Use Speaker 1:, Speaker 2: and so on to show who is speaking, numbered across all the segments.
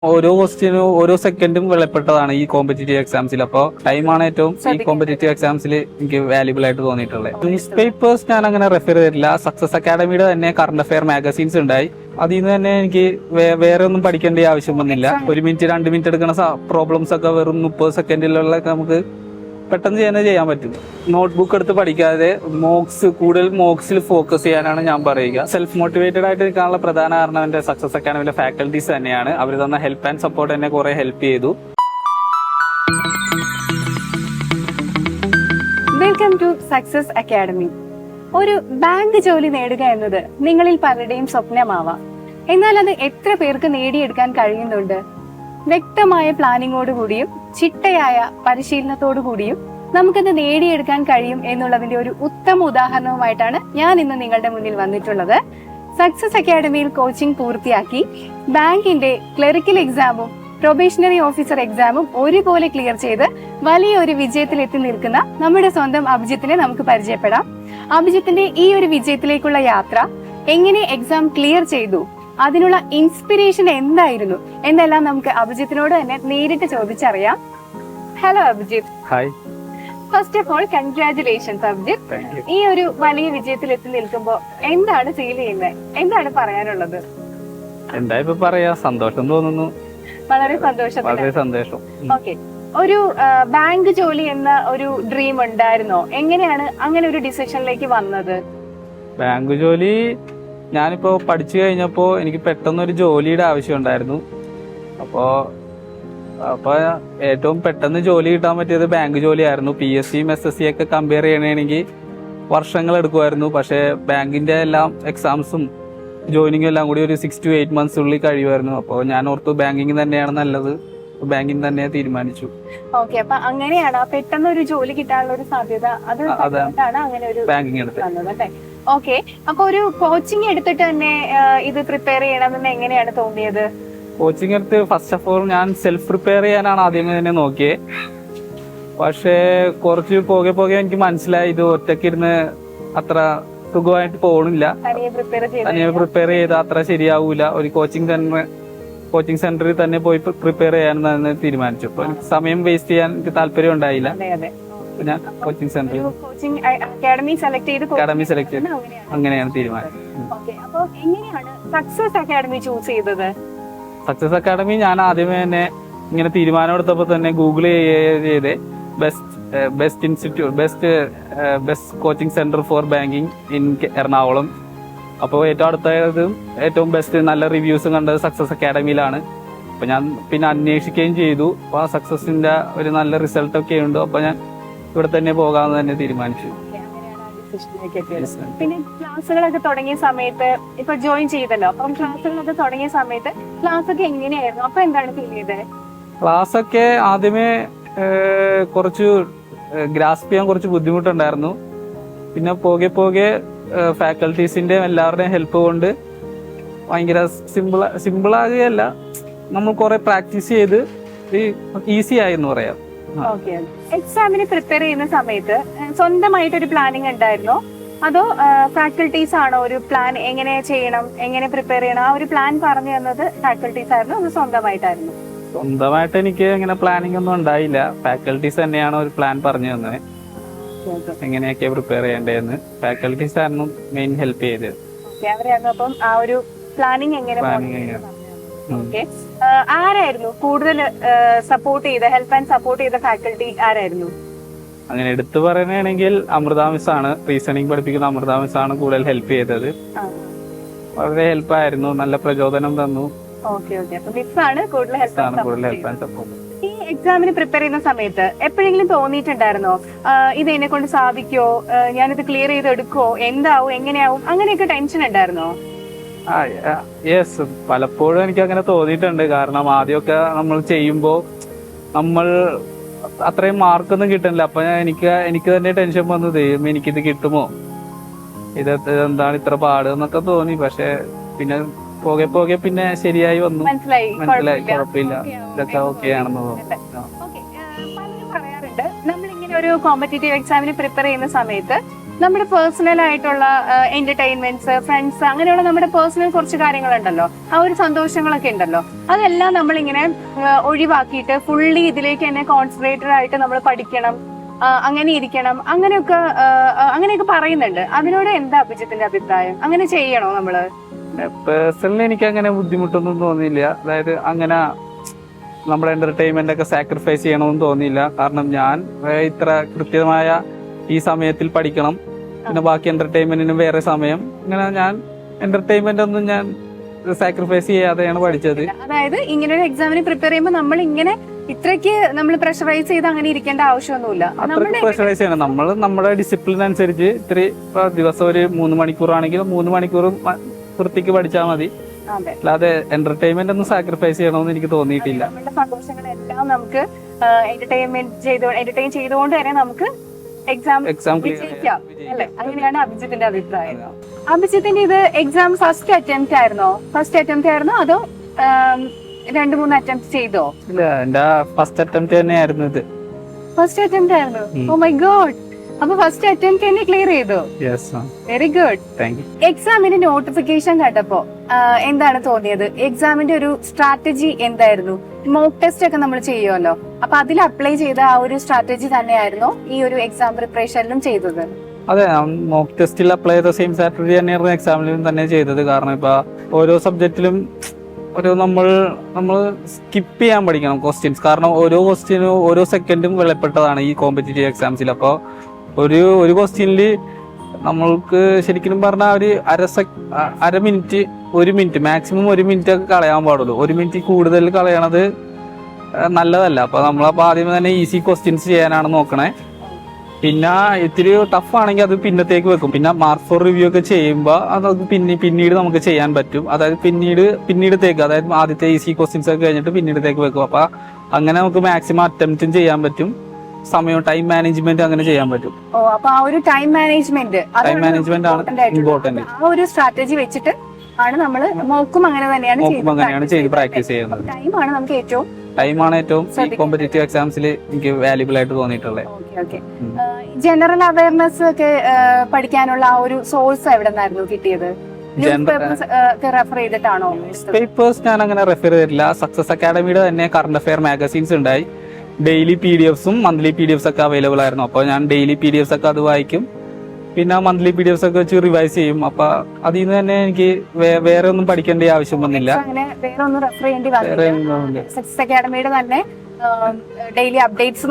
Speaker 1: ഓരോ ക്വസ്റ്റ്യനും ഓരോ സെക്കൻഡും വിലപ്പെട്ടതാണ് ഈ കോമ്പറ്റേറ്റീവ് എക്സാംസിൽ. അപ്പോൾ ടൈമാണ് ഏറ്റവും ഈ കോമ്പറ്റേറ്റീവ് എക്സാംസിൽ എനിക്ക് വാല്യുബിൾ ആയിട്ട് തോന്നിയിട്ടുള്ളത്. ന്യൂസ് പേപ്പേഴ്സ് ഞാൻ അങ്ങനെ റെഫർ ചെയ്തിട്ടില്ല. സക്സസ് അക്കാഡമിയുടെ തന്നെ കറണ്ട് അഫെയർ മാഗസീൻസ് ഉണ്ടായി. അതിൽ നിന്ന് തന്നെ എനിക്ക് വേറെ ഒന്നും പഠിക്കേണ്ട ആവശ്യം വന്നില്ല. 1 മിനിറ്റ് 2 മിനിറ്റ് എടുക്കുന്ന പ്രോബ്ലംസ് ഒക്കെ വെറും 30 സെക്കൻഡിലൊക്കെ നമുക്ക് പെട്ടെന്ന് ചെയ്യാൻ പറ്റും. നോട്ട്ബുക്ക് എടുത്ത് പഠിക്കാതെ കൂടുതൽ മോക്സിൽ ഫോക്കസ് ചെയ്യാനാണ് ഞാൻ പറയുക. സെൽഫ് മോട്ടിവേറ്റഡ് ആയിട്ട് നിൽക്കാനുള്ള പ്രധാന കാരണം എന്റെ സക്സസ് അക്കാഡമിയിലെ ഫാക്കൽറ്റീസ് തന്നെയാണ്. അവർ തന്ന ഹെൽപ്പ് ആൻഡ് സപ്പോർട്ട് എന്നെ കുറെ ഹെൽപ്പ് ചെയ്തു.
Speaker 2: Welcome to Success Academy. ഒരു ബാങ്ക് ജോലി നേടുക എന്നത് നിങ്ങളിൽ പലരുടെയും സ്വപ്നമാവാം. എന്നാൽ അത് എത്ര പേർക്ക് നേടിയെടുക്കാൻ കഴിയുന്നുണ്ട്? വ്യക്തമായ പ്ലാനിങ്ങോടുകൂടിയും ചിട്ടയായ പരിശീലനത്തോടുകൂടിയും നമുക്കത് നേടിയെടുക്കാൻ കഴിയും എന്നുള്ളതിന്റെ ഒരു ഉത്തമ ഉദാഹരണവുമായിട്ടാണ് ഞാൻ ഇന്ന് നിങ്ങളുടെ മുന്നിൽ വന്നിട്ടുള്ളത്. സക്സസ് അക്കാഡമിയിൽ കോച്ചിങ് പൂർത്തിയാക്കി ബാങ്കിന്റെ ക്ലറിക്കൽ എക്സാമും പ്രൊബേഷണറി ഓഫീസർ എക്സാമും ഒരുപോലെ ക്ലിയർ ചെയ്ത് വലിയൊരു വിജയത്തിൽ എത്തി നിൽക്കുന്ന നമ്മുടെ സ്വന്തം അഭിജിത്തിനെ നമുക്ക് പരിചയപ്പെടാം. അഭിജിത്തിന്റെ ഈ ഒരു വിജയത്തിലേക്കുള്ള യാത്ര, എങ്ങനെ എക്സാം ക്ലിയർ ചെയ്തു, അതിനുള്ള ഇൻസ്പിറേഷൻ എന്തായിരുന്നു എന്നെല്ലാം നമുക്ക് അഭിജിത്തിനോട് തന്നെ നേരിട്ട് ചോദിച്ചറിയാം. Hello Abhijith.
Speaker 1: Hi.
Speaker 2: First of all congratulations Abhijith. ഈ ഒരു വലിയ വിജയത്തിൽ എത്തി നിൽക്കുമ്പോ എന്താണ് ഫീൽ ചെയ്യുന്നത്, എന്താണ് പറയാനുള്ളത്?
Speaker 1: എന്താ ഇപ്പൊ പറയാ, സന്തോഷം തോന്നുന്നു.
Speaker 2: വളരെ സന്തോഷം. ഓക്കെ, ഒരു ബാങ്ക് ജോലി എന്ന ഒരു ഡ്രീം ഉണ്ടായിരുന്നോ? എങ്ങനെയാണ് അങ്ങനെ ഒരു ഡിസിഷനിലേക്ക് വന്നത്?
Speaker 1: ബാങ്ക് ജോലി ഞാനിപ്പോ പഠിച്ചു കഴിഞ്ഞപ്പോ എനിക്ക് പെട്ടെന്നൊരു ജോലിയുടെ ആവശ്യം ഉണ്ടായിരുന്നു. അപ്പോ ഏറ്റവും പെട്ടെന്ന് ജോലി കിട്ടാൻ പറ്റിയത് ബാങ്ക് ജോലിയായിരുന്നു. PSCയും SSC ഒക്കെ കമ്പയർ ചെയ്യണമെങ്കിൽ വർഷങ്ങൾ എടുക്കുമായിരുന്നു. പക്ഷേ ബാങ്കിന്റെ എല്ലാം എക്സാംസും ജോയിനിങ്ങും എല്ലാം കൂടി ഒരു 6 to 8 months ഉള്ളിൽ കഴിയുമായിരുന്നു. അപ്പോൾ ഞാൻ ഓർത്തു ബാങ്കിങ് തന്നെയാണ് നല്ലത്. ബാങ്കിങ് തന്നെ തീരുമാനിച്ചു.
Speaker 2: ഓക്കെ, അപ്പൊ അങ്ങനെയാണ് പെട്ടെന്ന് ഒരു ജോലി കിട്ടാനുള്ള ഒരു സാധ്യത അങ്ങനെ ഒരു
Speaker 1: ബാങ്കിങ് എടുത്തത്.
Speaker 2: ഓക്കെ, അപ്പൊ ഒരു കോച്ചിങ് എടുത്തിട്ട് തന്നെ ഇത് പ്രിപ്പയർ ചെയ്യണമെന്ന് എങ്ങനെയാണ് തോന്നിയത്?
Speaker 1: കോച്ചിങ് എടുത്ത് ഫസ്റ്റ് ഓഫ് ഓൾ ഞാൻ സെൽഫ് പ്രിപ്പയർ ചെയ്യാനാണ് ആദ്യമേ തന്നെ നോക്കിയത്. പക്ഷേ കുറച്ച് പോകെ എനിക്ക് മനസ്സിലായി ഇത് ഒറ്റയ്ക്കിരുന്ന് അത്ര സുഖമായിട്ട് പോകണില്ല. തനിയെ പ്രിപ്പയർ ചെയ്ത് അത്ര ശരിയാവൂല. ഒരു കോച്ചിങ് സെന്ററിൽ തന്നെ പോയി പ്രിപ്പയർ ചെയ്യാൻ തീരുമാനിച്ചു. അപ്പൊ സമയം വേസ്റ്റ് ചെയ്യാൻ എനിക്ക് താല്പര്യം ഉണ്ടായില്ല. ഞാൻ കോച്ചിങ് സെന്ററിൽ
Speaker 2: അക്കാഡമി സെലക്ട്
Speaker 1: ചെയ്ത് അങ്ങനെയാണ് തീരുമാനം.
Speaker 2: സക്സസ് അക്കാഡമി ചൂസ് ചെയ്തത്?
Speaker 1: സക്സസ് അക്കാഡമി ഞാൻ ആദ്യമേ തന്നെ ഇങ്ങനെ തീരുമാനം എടുത്തപ്പോൾ തന്നെ ഗൂഗിൾ ചെയ്ത് best institute best coaching centre for banking in Ernakulam. അപ്പോൾ ഏറ്റവും അടുത്തതും ഏറ്റവും ബെസ്റ്റ് നല്ല റിവ്യൂസും കണ്ടത് സക്സസ് അക്കാഡമിയിലാണ്. അപ്പൊ ഞാൻ പിന്നെ അന്വേഷിക്കുകയും ചെയ്തു. അപ്പൊ ആ സക്സസിന്റെ ഒരു നല്ല റിസൾട്ട് ഒക്കെ ഉണ്ട്. അപ്പൊ ഞാൻ ഇവിടെ തന്നെ പോകാമെന്ന് തന്നെ തീരുമാനിച്ചു.
Speaker 2: പിന്നെ ക്ലാസ്സുകളൊക്കെ തുടങ്ങിയ സമയത്ത് ഇപ്പൊ ജോയിൻ ചെയ്തല്ലോ, അപ്പം ക്ലാസ്സുകളൊക്കെ തുടങ്ങിയ സമയത്ത് ക്ലാസ് ഒക്കെ എങ്ങനെയായിരുന്നു? അപ്പൊ എന്താണ് ഫീൽ ചെയ്തത്?
Speaker 1: ക്ലാസ് ഒക്കെ ആദ്യമേ കുറച്ച് ഗ്രാസ്പ് ചെയ്യാൻ കുറച്ച് ബുദ്ധിമുട്ടുണ്ടായിരുന്നു. പിന്നെ പോകെ ഫാക്കൽറ്റീസിന്റെ എല്ലാവരുടെയും ഹെൽപ്പ് കൊണ്ട് ഭയങ്കര സിമ്പിൾ ആകുകയല്ല, നമ്മൾ കുറെ പ്രാക്ടീസ് ചെയ്ത് ഈസി ആയി എന്ന് പറയാം.
Speaker 2: എക്സാമിന് പ്രിപ്പയർ ചെയ്യുന്ന സമയത്ത് സ്വന്തമായിട്ട് ഒരു പ്ലാനിങ് ഉണ്ടായിരുന്നോ, അതോ ഫാക്കൽറ്റീസ് ആണോ ഒരു പ്ലാൻ എങ്ങനെ ചെയ്യണം, എങ്ങനെ പ്രിപ്പയർ ചെയ്യണം, ആ ഒരു പ്ലാൻ പറഞ്ഞു തന്നത് ഫാക്കൽറ്റീസ് ആയിരുന്നു, അത് സ്വന്തമായിട്ടായിരുന്നു?
Speaker 1: സ്വന്തമായിട്ട് എനിക്ക് അങ്ങനെ പ്ലാനിങ് ഒന്നും ഉണ്ടായില്ല. ഫാക്കൽറ്റീസ് തന്നെയാണ് ഒരു പ്ലാൻ പറഞ്ഞു തന്നത്, എങ്ങനെയൊക്കെ പ്രിപ്പയർ ചെയ്യേണ്ടതെന്ന്. ഫാക്കൽറ്റീസ് ആയിരുന്നു മെയിൻ ഹെൽപ്പ് ചെയ്തത്.
Speaker 2: അപ്പം ആ ഒരു പ്ലാനിങ് എങ്ങനെ ആരായിരുന്നു കൂടുതൽ സപ്പോർട്ട് ചെയ്ത, ഹെൽപ്പ് ആൻഡ് സപ്പോർട്ട് ചെയ്ത ഫാക്കൽറ്റി ആരായിരുന്നു?
Speaker 1: അങ്ങനെ എടുത്തു പറയുകയാണെങ്കിൽ അമൃത മിസ് ആണ്. റീസണിങ് പഠിപ്പിക്കുന്ന അമൃത മിസ് ആണ് കൂടുതൽ ഹെൽപ്പ് ചെയ്തത്. വളരെ ഹെൽപ്പായിരുന്നു, നല്ല പ്രചോദനം തന്നു.
Speaker 2: ഈ എക്സാമിന് പ്രിപ്പയർ ചെയ്യുന്ന സമയത്ത് എപ്പോഴെങ്കിലും തോന്നിയിട്ടുണ്ടായിരുന്നോ ഇത് എന്നെ കൊണ്ട് സാധിക്കോ, ഞാനിത് ക്ലിയർ ചെയ്ത് എടുക്കോ, എന്താവും, എങ്ങനെയാവും, അങ്ങനെയൊക്കെ ടെൻഷൻ ഉണ്ടായിരുന്നോ?
Speaker 1: യെസ്, പലപ്പോഴും എനിക്ക് അങ്ങനെ തോന്നിയിട്ടുണ്ട്. കാരണം ആദ്യമൊക്കെ നമ്മൾ ചെയ്യുമ്പോൾ നമ്മൾ അത്രയും മാർക്കൊന്നും കിട്ടുന്നില്ല. അപ്പൊ എനിക്ക് തന്നെ ടെൻഷൻ വന്നു, ദൈവം എനിക്കിത് കിട്ടുമോ, എന്താണ് ഇത്ര പാട് എന്നൊക്കെ തോന്നി. പക്ഷെ പിന്നെ പോകെ പിന്നെ ശരിയായി വന്നു, മനസ്സിലായി കുഴപ്പമില്ല, ഇതൊക്കെ ഓക്കെ ആണെന്ന് തോന്നുന്നു.
Speaker 2: പലരും പറയാറുണ്ട് നമ്മളിങ്ങനെ ഒരു കോമ്പറ്റേറ്റീവ് എക്സാമിന് പ്രിപ്പയർ ചെയ്യുന്ന സമയത്ത് നമ്മുടെ പേഴ്സണൽ ആയിട്ടുള്ള എന്റർടൈൻമെന്റ്സ്, ഫ്രണ്ട്സ്, അങ്ങനെയുള്ള നമ്മുടെ പേഴ്സണൽ കുറച്ച് കാര്യങ്ങളുണ്ടല്ലോ, ആ ഒരു സന്തോഷങ്ങളൊക്കെ ഉണ്ടല്ലോ, അതെല്ലാം നമ്മളിങ്ങനെ ഒഴിവാക്കിയിട്ട് ഫുള്ളി ഇതിലേക്ക് തന്നെ കോൺസെൻട്രേറ്റഡ് ആയിട്ട് നമ്മൾ പഠിക്കണം, അങ്ങനെ ഇരിക്കണം, അങ്ങനെയൊക്കെ പറയുന്നുണ്ട്. അതിനോട് എന്താ അഭിജിത്തിന്റെ അഭിപ്രായം? അങ്ങനെ ചെയ്യണോ നമ്മള്?
Speaker 1: പേഴ്സണലി എനിക്ക് അങ്ങനെ ബുദ്ധിമുട്ടൊന്നും തോന്നിയില്ല. അതായത് അങ്ങനെ നമ്മുടെ എന്റർടൈൻമെന്റ് ഒക്കെ സാക്രിഫൈസ് ചെയ്യണമെന്ന് തോന്നിയില്ല. കാരണം ഞാൻ ഇത്ര കൃത്യമായ ഈ സമയത്തിൽ പഠിക്കണം, പിന്നെ ബാക്കി എന്റർടൈൻമെന്റിന് വേറെ സമയം, ഇങ്ങനെ ഞാൻ എന്റർടൈൻമെന്റ് ഒന്നും ഞാൻ സാക്രിഫൈസ് ചെയ്യാതെയാണ് പഠിച്ചത്.
Speaker 2: അതായത് ഇങ്ങനെ ഒരു എക്സാമിന് പ്രിപ്പയർ ചെയ്യുമ്പോൾ നമ്മൾ ഇങ്ങനെ ഇത്രയ്ക്ക് നമ്മൾ പ്രഷറൈസ് ചെയ്ത് അങ്ങനെ ഇരിക്കേണ്ട ആവശ്യമൊന്നുമില്ല.
Speaker 1: അത്രയ്ക്ക് പ്രഷറൈസ് ചെയ്യണം. നമ്മൾ നമ്മുടെ ഡിസിപ്ലിൻ അനുസരിച്ച് ഇത്തിരി ദിവസം ഒരു 3 മണിക്കൂറാണെങ്കിൽ 3 മണിക്കൂർ വൃത്തിക്ക് പഠിച്ചാൽ മതി. അല്ലാതെ എന്റർടൈൻമെന്റ് ഒന്നും സാക്രിഫൈസ് ചെയ്യണമെന്ന് എനിക്ക് തോന്നിയിട്ടില്ല.
Speaker 2: നമ്മുടെ സന്തോഷങ്ങളെല്ലാം നമുക്ക് എന്റർടൈൻ ചെയ്തുകൊണ്ട് തന്നെ നമുക്ക് എക്സാം വിജയിക്കാം അല്ലെ? അങ്ങനെയാണ് അഭിജിത്തിന്റെ അഭിപ്രായം. അഭിജിത്തിന്റെ ഇത് എക്സാം ഫസ്റ്റ് അറ്റംപ്റ്റ് ആയിരുന്നോ അതോ 2-3 അറ്റംപ്റ്റ് ചെയ്തോ?
Speaker 1: ഇല്ല, എന്റെ ഫസ്റ്റ് അറ്റംപ്റ്റ് തന്നെയായിരുന്നു ഇത്.
Speaker 2: ഫസ്റ്റ് അറ്റംപ്റ്റ് ആയിരുന്നു? Oh my god. അപ്പൊ ഫസ്റ്റ് അറ്റംപ്റ്റ് തന്നെ ക്ലിയർ ചെയ്തോ? Very good. എക്സാമിന്റെ നോട്ടിഫിക്കേഷൻ കണ്ടപ്പോ എന്താണ് തോന്നിയത്? എക്സാമിന്റെ ഒരു സ്ട്രാറ്റജി എന്തായിരുന്നു? മോക്ക് ടെസ്റ്റ് ഒക്കെ നമ്മൾ ചെയ്യുമല്ലോ, അപ്പൊ അതിൽ അപ്ലൈ ചെയ്ത ആ ഒരു സ്ട്രാറ്റജി തന്നെയായിരുന്നോ ഈ ഒരു എക്സാം പ്രിപ്പറേഷനിലും ചെയ്തത്?
Speaker 1: അതെ, മോക്ക് ടെസ്റ്റിൽ അപ്ലൈ ചെയ്ത സെയിം സ്ട്രാറ്റജി തന്നെയായിരുന്നു എക്സാമിലും തന്നെ ചെയ്തത്. കാരണം ഇപ്പൊ ഓരോ സബ്ജക്റ്റിലും നമ്മൾ സ്കിപ്പ് ചെയ്യാൻ പഠിക്കണം ക്വസ്റ്റ്യൻസ്. കാരണം ഓരോ ക്വസ്റ്റ്യനും ഓരോ സെക്കൻഡും വിലപ്പെട്ടതാണ് ഈ കോമ്പറ്റേറ്റീവ് എക്സാംസിൽ. അപ്പോൾ ഒരു ക്വസ്റ്റ്യനിൽ നമ്മൾക്ക് ശരിക്കും പറഞ്ഞാൽ ഒരു അര മിനിറ്റ്, 1 മിനിറ്റ്, മാക്സിമം 1 മിനിറ്റ് ഒക്കെ കളയാൻ പാടുള്ളൂ. 1 മിനിറ്റ് കൂടുതൽ കളയണത് നല്ലതല്ല. അപ്പൊ നമ്മളപ്പോ ആദ്യം തന്നെ ഈസി ക്വസ്റ്റ്യൻസ് ചെയ്യാനാണ് നോക്കണേ. പിന്നെ ഇത്തിരി ടഫ് ആണെങ്കിൽ അത് പിന്നത്തേക്ക് വെക്കും. പിന്നെ മാർക്ക് ഫോർ റിവ്യൂ ഒക്കെ ചെയ്യുമ്പോൾ അത് പിന്നീട് നമുക്ക് ചെയ്യാൻ പറ്റും. അതായത് പിന്നീടത്തേക്ക്, അതായത് ആദ്യത്തെ ഈസി ക്വസ്റ്റ്യൻസ് ഒക്കെ കഴിഞ്ഞിട്ട് പിന്നീടത്തേക്ക് വെക്കും. അപ്പൊ അങ്ങനെ നമുക്ക് മാക്സിമം അറ്റംപ്റ്റും ചെയ്യാൻ പറ്റും. സമയം, ടൈം മാനേജ്മെന്റ് അങ്ങനെ ചെയ്യാൻ പറ്റും.
Speaker 2: അപ്പൊ ആ ഒരു ടൈം മാനേജ്മെന്റ്
Speaker 1: ആണ് ഇമ്പോർട്ടന്റ്.
Speaker 2: ആ ഒരു സ്ട്രാറ്റജി വെച്ചിട്ട് ആണ് നമ്മൾ മോക്കും അങ്ങനെ തന്നെയാണ്
Speaker 1: ചെയ്ത് പ്രാക്ടീസ് ചെയ്യുന്നത്. ടൈമാണ് ഏറ്റവും ഈ കോമ്പറ്റേറ്റീവ് എക്സാംസിൽ എനിക്ക് വാല്യുബിൾ ആയിട്ട് തോന്നിയിട്ടുള്ളത്.
Speaker 2: ജനറൽ അവയർനെസ് ഒക്കെ പഠിക്കാനുള്ള ആ ഒരു സോഴ്സ് എവിടെ നിന്നായിരുന്നു കിട്ടിയത്?
Speaker 1: പേപ്പേഴ്സ് ഞാൻ അങ്ങനെ റെഫർ ചെയ്തിട്ടില്ല. സക്സസ് അക്കാഡമിയുടെ തന്നെ കറണ്ട് അഫെയർ മാഗസീൻസ് ഉണ്ടായി. ഡെയിലി PDFs മന്ത്ലി PDFs ഒക്കെ അവൈലബിൾ ആയിരുന്നു. അപ്പോൾ ഞാൻ ഡെയിലി PDFs ഒക്കെ അത് വായിക്കും. പിന്നെ മന്ത്ലി PDFs ഒക്കെ വെച്ച് റിവൈസ് ചെയ്യും. അപ്പൊ അതിൽ നിന്ന് തന്നെ എനിക്ക് വേറെ ഒന്നും പഠിക്കേണ്ട ആവശ്യം വന്നില്ല.
Speaker 2: ഡെയിലി അപ്ഡേറ്റ്സ്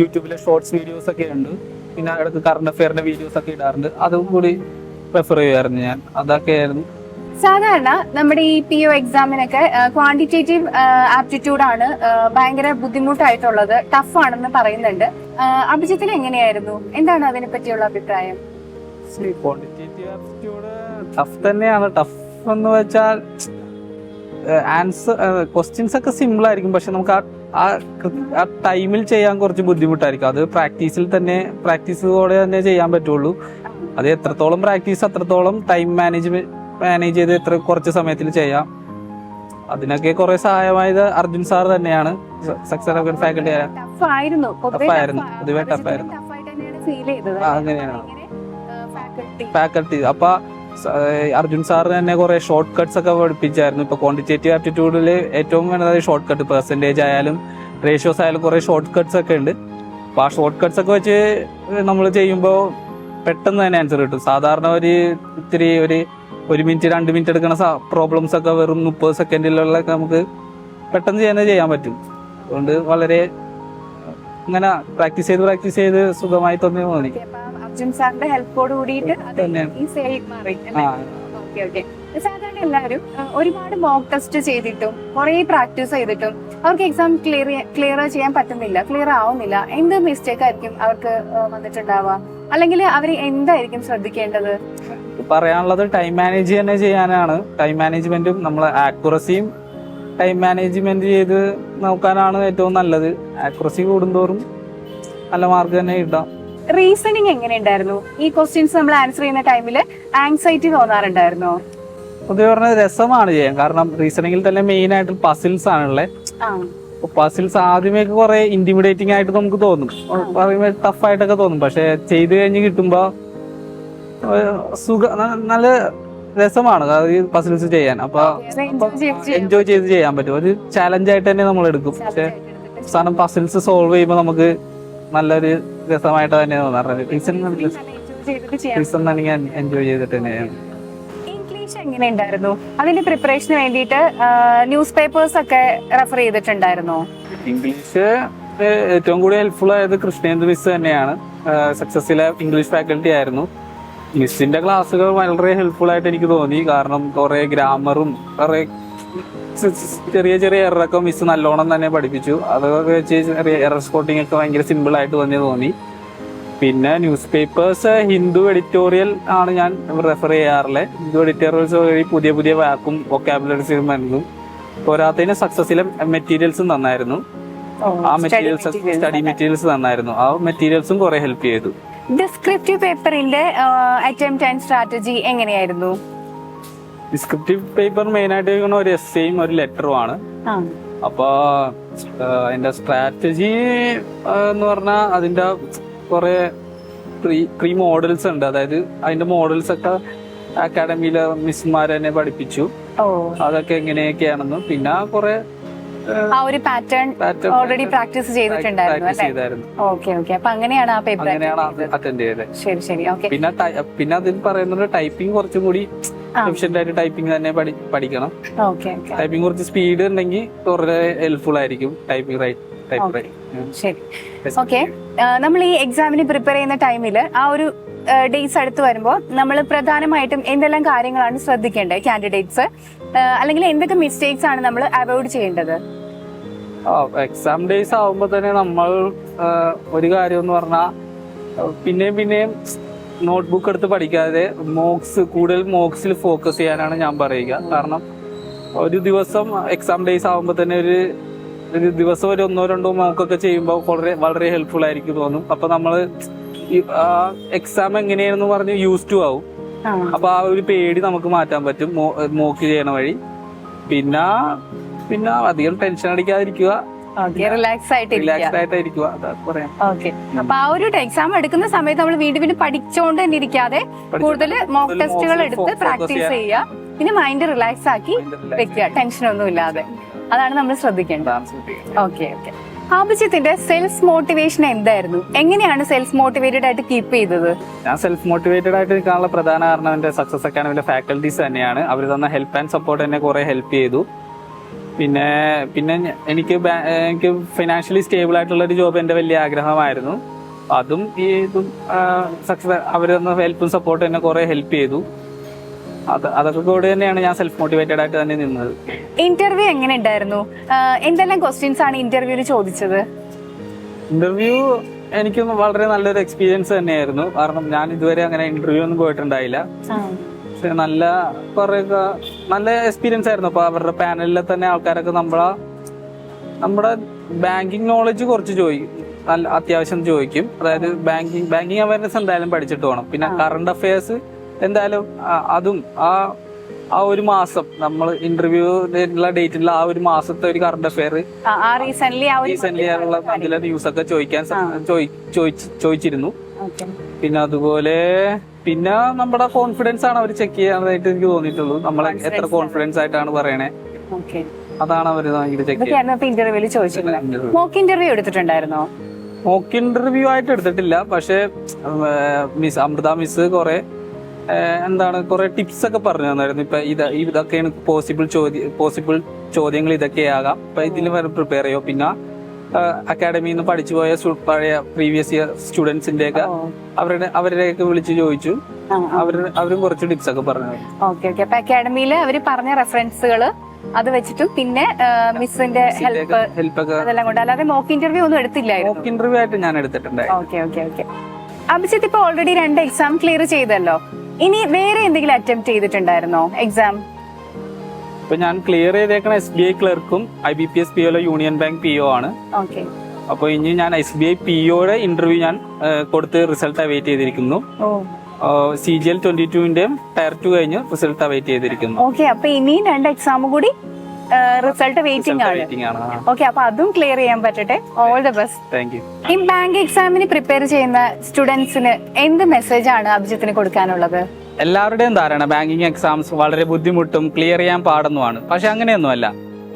Speaker 1: യൂട്യൂബിലെ ഷോർട്സ് വീഡിയോസ് ഒക്കെ ഉണ്ട്. പിന്നെ ഇടയ്ക്ക് കറണ്ട് അഫെയറിന്റെ വീഡിയോസ് ഒക്കെ ഇടാറുണ്ട്. അതും കൂടി പ്രിഫർ ചെയ്യുമായിരുന്നു ഞാൻ. അതൊക്കെയായിരുന്നു.
Speaker 2: സാധാരണ നമ്മുടെ ഈ PO എക്സാമിനൊക്കെ ക്വാണ്ടിറ്റേറ്റീവ് ആപ്റ്റിറ്റ്യൂഡ് ആണ് ഭയങ്കര ബുദ്ധിമുട്ടായിട്ടുള്ളത്, ടഫ് ആണെന്ന് പറയുന്നുണ്ട്. അഭിജിത്തിന് എങ്ങനെയായിരുന്നു? എന്താണ് അതിനെ പറ്റിയുള്ള അഭിപ്രായം?
Speaker 1: ക്വാണ്ടിറ്റേറ്റീവ് ആപ്റ്റിറ്റ്യൂഡ് ടഫ് തന്നെയാണ്. ടഫ് എന്ന് വെച്ചാൽ ക്വസ്റ്റ്യൻസ് ഒക്കെ സിമ്പിൾ ആയിരിക്കും, പക്ഷെ നമുക്ക് ആ ടൈമിൽ ചെയ്യാൻ കുറച്ച് ബുദ്ധിമുട്ടായിരിക്കും. അത് പ്രാക്ടീസോടെ തന്നെ ചെയ്യാൻ പറ്റുള്ളൂ. അത് എത്രത്തോളം പ്രാക്ടീസ് അത്രത്തോളം ടൈം മാനേജ് ചെയ്ത് കുറച്ച് സമയത്തിൽ ചെയ്യാം. അതിനൊക്കെ കുറെ സഹായമായത് അർജുൻ സാർ തന്നെയാണ്. സക്സസ് ഫാക്കൽറ്റി ആയിരുന്നു. അങ്ങനെയാണ് ഫാക്കൽറ്റി. അപ്പൊ അർജുൻ സാർ തന്നെ കുറെ ഷോർട്ട് കട്ട്സ് ഒക്കെ പഠിപ്പിച്ചായിരുന്നു. ഇപ്പൊ ക്വാണ്ടിറ്റേറ്റീവ് ആപ്റ്റിറ്റ്യൂഡിൽ ഏറ്റവും വേണ്ടത് ഷോർട്ട് കട്ട്, പെർസെന്റേജ് ആയാലും റേഷ്യോസ് ആയാലും കുറെ ഷോർട്ട് കട്ട്സ് ഒക്കെ ഉണ്ട്. അപ്പൊ ആ ഷോർട്ട് കട്ട്സ് ഒക്കെ വെച്ച് നമ്മൾ ചെയ്യുമ്പോൾ പെട്ടെന്ന് തന്നെ ആൻസർ കിട്ടും. സാധാരണ ഇത്തിരി 1 മിനിറ്റ് 2 മിനിറ്റ് എടുക്കുന്ന പ്രോബ്ലംസ് ഒക്കെ വെറും 30 സെക്കൻഡിലുള്ള നമുക്ക് പെട്ടെന്ന് ചെയ്യാൻ പറ്റും. അതുകൊണ്ട് വളരെ ഇങ്ങനെ പ്രാക്ടീസ് ചെയ്ത് സുഖമായി തോന്നി.
Speaker 2: അർജുൻ സാറിന്റെ ഹെൽപ്പോട് കൂടിയിട്ട് സാധാരണ എല്ലാവരും ഒരുപാട് മോക്ക് ടെസ്റ്റ് ചെയ്തിട്ടും കുറെ പ്രാക്ടീസ് ചെയ്തിട്ടും അവർക്ക് എക്സാം ക്ലിയർ ചെയ്യാൻ പറ്റുന്നില്ല, ക്ലിയർ ആവുന്നില്ല. എന്ത് മിസ്റ്റേക്ക് ആയിരിക്കും അവർക്ക് വന്നിട്ടുണ്ടാവുക? അല്ലെങ്കിൽ അവർ എന്തായിരിക്കും ശ്രദ്ധിക്കേണ്ടത്?
Speaker 1: പറയാനുള്ളത് ടൈം മാനേജ് തന്നെ ചെയ്യാനാണ്. ടൈം മാനേജ്മെന്റും നമ്മളെ ആക്യുറസിയും ടൈം മാനേജ്മെന്റ് ചെയ്ത് നോക്കാനാണ് ഏറ്റവും നല്ലത്. ആക്യുറസി കൂടുന്തോറും നല്ല മാർക്ക് തന്നെ കിട്ടാം.
Speaker 2: റീസണിങ് എങ്ങനെയുണ്ടായിരുന്നു? ഈ ക്വസ്റ്റ്യൻസ് നമ്മൾ ആൻസർ ചെയ്യുന്ന ടൈമിൽ ആങ്സൈറ്റി തോന്നാറുണ്ടായിരുന്നോ?
Speaker 1: പൊതുവെ പറഞ്ഞാൽ രസമാണ് ചെയ്യാൻ. കാരണം റീസണിങ്ങിൽ തന്നെ മെയിൻ ആയിട്ട് പസിൽസ് ആണുള്ളത്. പസിൽസ് ആദ്യമേക്ക് കുറെ ഇന്റിമിഡേറ്റിംഗ് ആയിട്ട് നമുക്ക് തോന്നും, ടഫ് ആയിട്ടൊക്കെ തോന്നും. പക്ഷെ ചെയ്ത് കഴിഞ്ഞ് കിട്ടുമ്പോ നല്ല രസമാണ് ഈ പസിൽസ് ചെയ്യാൻ. അപ്പൊ എൻജോയ് ചെയ്ത് ചെയ്യാൻ പറ്റും. ഒരു ചാലഞ്ച് ആയിട്ട് തന്നെ നമ്മൾ എടുക്കും. പക്ഷെ അവസാനം പസിൽസ് സോൾവ് ചെയ്യുമ്പോൾ നമുക്ക് നല്ലൊരു രസമായിട്ട് തന്നെ തോന്നാറുണ്ട്. എൻജോയ് ചെയ്തിട്ട് തന്നെയാണ്.
Speaker 2: എങ്ങനെ ഉണ്ടായിരുന്നു? അതിന്റെ പ്രിപ്പറേഷന് വേണ്ടിയിട്ട് ന്യൂസ് പേപ്പേഴ്സ് ഒക്കെ റെഫർ ചെയ്തിട്ടുണ്ടായിരുന്നോ?
Speaker 1: ഇംഗ്ലീഷ് ഏറ്റവും കൂടുതൽ ഹെൽപ്ഫുൾ ആയത് കൃഷ്ണേന്ദ്ര മിസ് തന്നെയാണ്. സക്സസിലെ ഇംഗ്ലീഷ് ഫാക്കൽറ്റി ആയിരുന്നു. മിസ്സിന്റെ ക്ലാസ്സുകൾ വളരെ ഹെൽപ്ഫുൾ ആയിട്ട് എനിക്ക് തോന്നി. കാരണം കുറെ ഗ്രാമറും കുറെ ചെറിയ ചെറിയ എററൊക്കെ മിസ് നല്ലോണം തന്നെ പഠിപ്പിച്ചു. അതൊക്കെ വെച്ച് ചെറിയ എറർ സ്പോട്ടിംഗ് ഒക്കെ ഭയങ്കര സിമ്പിൾ ആയിട്ട് തന്നെ തോന്നി. പിന്നെ ന്യൂസ് പേപ്പേഴ്സ് ഹിന്ദു എഡിറ്റോറിയൽ ആണ് ഞാൻ റെഫർ ചെയ്യാറുള്ളത്. ഹിന്ദു എഡിറ്റോറിയൽസ് വഴി പുതിയ പുതിയ വാക്കും വൊക്കാബുലറീസും നൽകും. പോരാത്തതിന് സക്സസിലെ മെറ്റീരിയൽസും തന്നായിരുന്നു. ആ മെറ്റീരിയൽസ് സ്റ്റഡി മെറ്റീരിയൽസ് തന്നായിരുന്നു. ആ മെറ്റീരിയൽസും കുറെ ഹെൽപ്പ് ചെയ്തു.
Speaker 2: ഡിസ്ക്രിപ്റ്റീവ് പേപ്പറിന്റെ അറ്റംപ്റ്റ് ആൻഡ് സ്ട്രാറ്റജി എങ്ങനെയായിരുന്നു?
Speaker 1: ഡിസ്ക്രിപ്റ്റീവ് പേപ്പർ മെയിൻ ആയിട്ട് ഒരു എസ്സേയും ഒരു ലെറ്ററും ആണ്. അപ്പൊ അതിന്റെ സ്ട്രാറ്റജി എന്ന് പറഞ്ഞാൽ അതിന്റെ കുറെ പ്രീ മോഡൽസ് ഉണ്ട്. അതായത് അതിന്റെ മോഡൽസ് ഒക്കെ അക്കാഡമിയിലെ മിസ്മാർ തന്നെ പഠിപ്പിച്ചു. അതൊക്കെ എങ്ങനെയൊക്കെയാണെന്നും പിന്നെ കുറെ
Speaker 2: ആ ഒരു പാറ്റേൺ ഓൾറെഡി പ്രാക്ടീസ് ചെയ്തിട്ടുണ്ടായിരുന്നു. Okay okay. അപ്പൊ അങ്ങനെയാണ് ആ പേപ്പർ
Speaker 1: അറ്റൻഡ് ചെയ്തത്.
Speaker 2: ശരി ശരി. ഓക്കെ.
Speaker 1: പിന്നെ അതിൽ പറയുന്നത് ടൈപ്പിംഗ് കുറച്ചും കൂടി എഫിഷ്യന്റ് ആയിട്ട് ടൈപ്പിംഗ് തന്നെ പഠിക്കണം. ടൈപ്പിംഗ് കുറച്ച് സ്പീഡ് ഉണ്ടെങ്കിൽ കുറെ ഹെൽപ്ഫുൾ ആയിരിക്കും ടൈപ്പിംഗ്
Speaker 2: ശരി. ഓക്കെ. നമ്മൾ ഈ എക്സാമിന് പ്രിപ്പയർ ചെയ്യുന്ന ടൈമിൽ ആ ഒരു ഡേയ്സ് അടുത്ത് വരുമ്പോൾ നമ്മൾ പ്രധാനമായിട്ടും എന്തെല്ലാം കാര്യങ്ങളാണ് ശ്രദ്ധിക്കേണ്ടത് കാൻഡിഡേറ്റ്സ്, അല്ലെങ്കിൽ എന്തൊക്കെ മിസ്റ്റേക്സ് ആണ് നമ്മൾ അവോയ്ഡ് ചെയ്യേണ്ടത്?
Speaker 1: എക്സാം ഡേയ്സ് ആവുമ്പോൾ തന്നെ നമ്മൾ ഒരു കാര്യം എന്ന് പറഞ്ഞാൽ പിന്നെയും നോട്ട്ബുക്ക് എടുത്ത് പഠിക്കാതെ കൂടുതൽ മോക്സിൽ ഫോക്കസ് ചെയ്യാനാണ് ഞാൻ പറയുക. കാരണം ഒരു ദിവസം എക്സാം ഡേയ്സ് ആവുമ്പോൾ തന്നെ ഒരു ദിവസം ഒരു 1-2 മോക്കൊക്കെ ചെയ്യുമ്പോൾ വളരെ ഹെൽപ്ഫുൾ ആയിരിക്കും തോന്നും. അപ്പൊ നമ്മള് എക്സാം എങ്ങനെയാണെന്ന് പറഞ്ഞ് യൂസ് ടു ആവും. അപ്പൊ ആ ഒരു പേടി നമുക്ക് മാറ്റാൻ പറ്റും മോക്ക് ചെയ്യണ വഴി. പിന്നെ അധികം ടെൻഷൻ അടിക്കാതിരിക്കുക,
Speaker 2: റിലാക്സ്
Speaker 1: ആയിട്ടിരിക്കുക.
Speaker 2: ഓക്കെ. അപ്പൊ ആ ഒരു എക്സാം എടുക്കുന്ന സമയത്ത് നമ്മൾ വീണ്ടും പഠിച്ചുകൊണ്ട് തന്നെ ഇരിക്കാതെ കൂടുതൽ മോക്ക് ടെസ്റ്റുകൾ എടുത്ത് പ്രാക്ടീസ് ചെയ്യുക. പിന്നെ മൈൻഡ് റിലാക്സ് ആക്കി വെക്കുക, ടെൻഷനൊന്നും ഇല്ലാതെ. അതാണ് നമ്മൾ ശ്രദ്ധിക്കേണ്ടത്. Okay okay. അഭിജിത്തിന്റെ സെൽഫ് മോട്ടിവേഷൻ എന്തായിരുന്നു? എങ്ങനെയാണ് സെൽഫ് മോട്ടിവേറ്റഡ് ആയിട്ട് കീപ്പ് ചെയ്തത്?
Speaker 1: ഞാൻ സെൽഫ് മോട്ടിവേറ്റഡ് ആയിട്ട് നിൽക്കാനുള്ള പ്രധാന കാരണം എന്റെ സക്സസ് അക്കാഡമിയിലെ ഫാക്കൽറ്റീസ് തന്നെയാണ്. അവർ തന്ന ഹെൽപ്പ് ആൻഡ് സപ്പോർട്ട് എന്നെ കുറെ ഹെൽപ്പ് ചെയ്തു. പിന്നെ എനിക്ക് ഫിനാൻഷ്യലി സ്റ്റേബിൾ ആയിട്ടുള്ള ഒരു ജോബ് എന്റെ വലിയ ആഗ്രഹമായിരുന്നു. അതും സക്സസ് അവർ തന്ന ഹെൽപ്പും സപ്പോർട്ടും എന്നെ കുറെ ഹെൽപ്പ് ചെയ്തു. അതൊക്കെ കൂടെ തന്നെയാണ് ഞാൻ സെൽഫ് മോട്ടിവേറ്റഡ് ആയിട്ട് തന്നെ നിന്നത്.
Speaker 2: ഇന്റർവ്യൂ എങ്ങനെ ഉണ്ടായിരുന്നു? എന്തെല്ലാം ക്വസ്റ്റ്യൻസ് ആണ് ഇന്റർവ്യൂവിൽ ചോദിച്ചത്?
Speaker 1: ഇന്റർവ്യൂ എനിക്ക് വളരെ നല്ലൊരു എക്സ്പീരിയൻസ് തന്നെയായിരുന്നു. കാരണം ഞാൻ ഇതുവരെ അങ്ങനെ ഇന്റർവ്യൂ ഒന്നും പോയിട്ടുണ്ടായില്ല. പക്ഷെ നല്ല എക്സ്പീരിയൻസ് ആയിരുന്നു. അപ്പൊ അവരുടെ പാനലിലെ തന്നെ ആൾക്കാരൊക്കെ നമ്മുടെ ബാങ്കിങ് നോളജ് കുറച്ച് ചോദിക്കും, അത്യാവശ്യം ചോദിക്കും. അതായത് ബാങ്കിങ് അവയർനെസ് എന്തായാലും പഠിച്ചിട്ട് വേണം. പിന്നെ കറണ്ട് അഫയേഴ്സ് എന്തായാലും അതും ആ ഒരു മാസം നമ്മൾ ഇന്റർവ്യൂ ഡേറ്റിലുള്ള ആ ഒരു മാസത്തെ ഒരു കറണ്ട് അഫെയർ റീസെന്റ് ആയുള്ള അതിലെ ന്യൂസ് ഒക്കെ ചോദിച്ചിരുന്നു. പിന്നെ അതുപോലെ നമ്മുടെ കോൺഫിഡൻസ് ആണ് അവർ ചെക്ക് ചെയ്യാനായിട്ട് എനിക്ക് തോന്നിയിട്ടുള്ളൂ. നമ്മളെ എത്ര കോൺഫിഡൻസ് ആയിട്ടാണ് പറയണേ, അതാണ് അവർ ചെക്ക് ചെയ്യുന്നത്.
Speaker 2: മോക്ക് ഇന്റർവ്യൂ എടുത്തിട്ടുണ്ടായിരുന്നോ?
Speaker 1: മോക്ക് ഇന്റർവ്യൂ ആയിട്ട് എടുത്തിട്ടില്ല. പക്ഷെ അമൃത മിസ് കുറെ കുറെ ടിപ്സ് ഒക്കെ പറഞ്ഞു തന്നായിരുന്നു. ഇപ്പൊ ഇതൊക്കെയാണ് പോസിബിൾ ചോദ്യങ്ങൾ ഇതൊക്കെയാകാം, ഇപ്പൊ ഇതിൽ പ്രിപ്പയർ ചെയ്യോ. പിന്നെ അക്കാഡമിയിൽ നിന്ന് പഠിച്ചു പോയ പഴയ പ്രീവിയസ് ഇയർ സ്റ്റുഡൻസിന്റെ ഒക്കെ അവരുടെയൊക്കെ വിളിച്ച് ചോദിച്ചു. അവരും കുറച്ച് ടിപ്സ് ഒക്കെ പറഞ്ഞു.
Speaker 2: അപ്പൊ അക്കാഡമിയിൽ അവര് പറഞ്ഞ റെഫറൻസുകൾ അത് വെച്ചിട്ടും പിന്നെ മിസ്സിന്റെ ഹെൽപ്പ് അതെല്ലാം കൊണ്ട്, അല്ലാതെ മോക്ക് ഇന്റർവ്യൂ ഒന്നും എടുത്തില്ലായിരുന്നു?
Speaker 1: മോക്ക് ഇന്റർവ്യൂ ആയിട്ട് ഞാൻ എടുത്തിട്ടുണ്ട്.
Speaker 2: അഭിജിത്ത് ഇപ്പൊ ഓൾറെഡി 2 എക്സാം ക്ലിയർ ചെയ്തല്ലോ. ഇനി വേറെ എന്തെങ്കിലും അറ്റംപ്റ്റ് ചെയ്തിട്ടുണ്ടായിരുന്നോ എക്സാം?
Speaker 1: ഇപ്പൊ ഞാൻ ക്ലിയർ ചെയ്തേക്കണ SBI ക്ലർക്കും IBPS PO union bank PO ആണ്. അപ്പൊ ഇനി ഞാൻ SBI POയുടെ ഇന്റർവ്യൂ ഞാൻ കൊടുത്ത് റിസൾട്ട് അവൈറ്റ് ചെയ്തിരിക്കുന്നു. CGL 22ന്റെയും Tier 2 കഴിഞ്ഞ് റിസൾട്ട് അവൈറ്റ് ചെയ്തിരിക്കുന്നു.
Speaker 2: അപ്പൊ ഇനി 2 എക്സാം കൂടി റിസൾട്ട് വെയിറ്റിംഗ് ആണ്. ഓക്കെ, അപ്പൊ അതും ക്ലിയർ ചെയ്യാൻ പറ്റട്ടെ. All the best.
Speaker 1: Thank you.
Speaker 2: ഈ ബാങ്ക് എക്സാമിന് പ്രിപ്പയർ ചെയ്യുന്ന സ്റ്റുഡൻസിന് എന്ത് മെസ്സേജ് ആണ് അഭിജിത്തിന് കൊടുക്കാനുള്ളത്?
Speaker 1: എല്ലാവരുടെയും ധാരണ ബാങ്കിങ് എക്സാംസ് വളരെ ബുദ്ധിമുട്ടും ക്ലിയർ ചെയ്യാൻ പാടുന്നതാണ്. പക്ഷെ അങ്ങനെയൊന്നുമല്ല.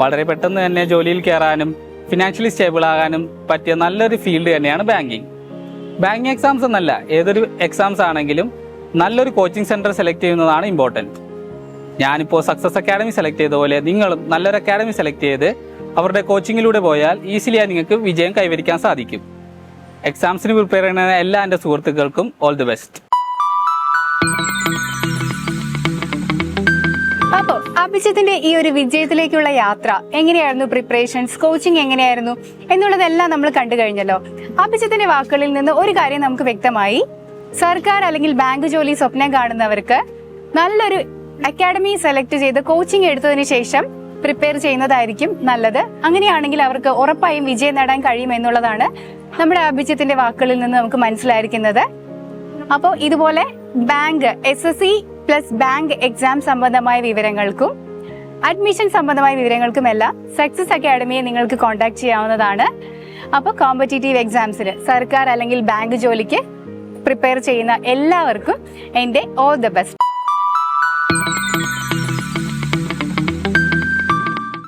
Speaker 1: വളരെ പെട്ടെന്ന് തന്നെ ജോലിയിൽ കയറാനും ഫിനാൻഷ്യലി സ്റ്റേബിൾ ആകാനും പറ്റിയ നല്ലൊരു ഫീൽഡ് തന്നെയാണ് ബാങ്കിങ്. ബാങ്കിങ് എക്സാംസ് എന്നല്ല, ഏതൊരു എക്സാംസ് ആണെങ്കിലും നല്ലൊരു കോച്ചിങ് സെന്റർ സെലക്ട് ചെയ്യുന്നതാണ് ഇമ്പോർട്ടൻറ്റ്. ഞാനിപ്പോൾ സക്സസ് അക്കാഡമി സെലക്ട് ചെയ്ത പോലെ നിങ്ങളും നല്ലൊരു അക്കാഡമി സെലക്ട് ചെയ്ത് അവരുടെ കോച്ചിങ്ങിലൂടെ പോയാൽ ഈസിലിയായി നിങ്ങൾക്ക് വിജയം കൈവരിക്കാൻ സാധിക്കും. എക്സാംസിന് പ്രിപ്പയർ ചെയ്യുന്ന എല്ലാ എൻ്റെ സുഹൃത്തുക്കൾക്കും ഓൾ ദി ബെസ്റ്റ്.
Speaker 2: അപ്പൊ അഭിജിത്തിന്റെ ഈ ഒരു വിജയത്തിലേക്കുള്ള യാത്ര എങ്ങനെയായിരുന്നു, പ്രിപ്പറേഷൻസ്, കോച്ചിങ് എങ്ങനെയായിരുന്നു എന്നുള്ളതെല്ലാം നമ്മൾ കണ്ടു കഴിഞ്ഞല്ലോ. അഭിജിത്തിന്റെ വാക്കുകളിൽ നിന്ന് ഒരു കാര്യം നമുക്ക് വ്യക്തമായി. സർക്കാർ അല്ലെങ്കിൽ ബാങ്ക് ജോലി സ്വപ്നം കാണുന്നവർക്ക് നല്ലൊരു അക്കാഡമി സെലക്ട് ചെയ്ത് കോച്ചിങ് എടുത്തതിന് ശേഷം പ്രിപ്പയർ ചെയ്യുന്നതായിരിക്കും നല്ലത്. അങ്ങനെയാണെങ്കിൽ അവർക്ക് ഉറപ്പായും വിജയം നേടാൻ കഴിയും എന്നുള്ളതാണ് നമ്മുടെ അഭിജിത്തിന്റെ വാക്കുകളിൽ നിന്ന് നമുക്ക് മനസ്സിലായിരിക്കുന്നത്. അപ്പോൾ ഇതുപോലെ bank SSC plus bank exam സംബന്ധമായ വിവരങ്ങൾക്കും അഡ്മിഷൻ സംബന്ധമായ വിവരങ്ങൾക്കും എല്ലാം സക്സസ് അക്കാഡമിയെ നിങ്ങൾക്ക് കോൺടാക്ട് ചെയ്യാവുന്നതാണ്. അപ്പോൾ കോമ്പറ്റീറ്റീവ് എക്സാംസിന് സർക്കാർ അല്ലെങ്കിൽ ബാങ്ക് ജോലിക്ക് പ്രിപ്പയർ ചെയ്യുന്ന എല്ലാവർക്കും എൻ്റെ ഓൾ ദ ബെസ്റ്റ്.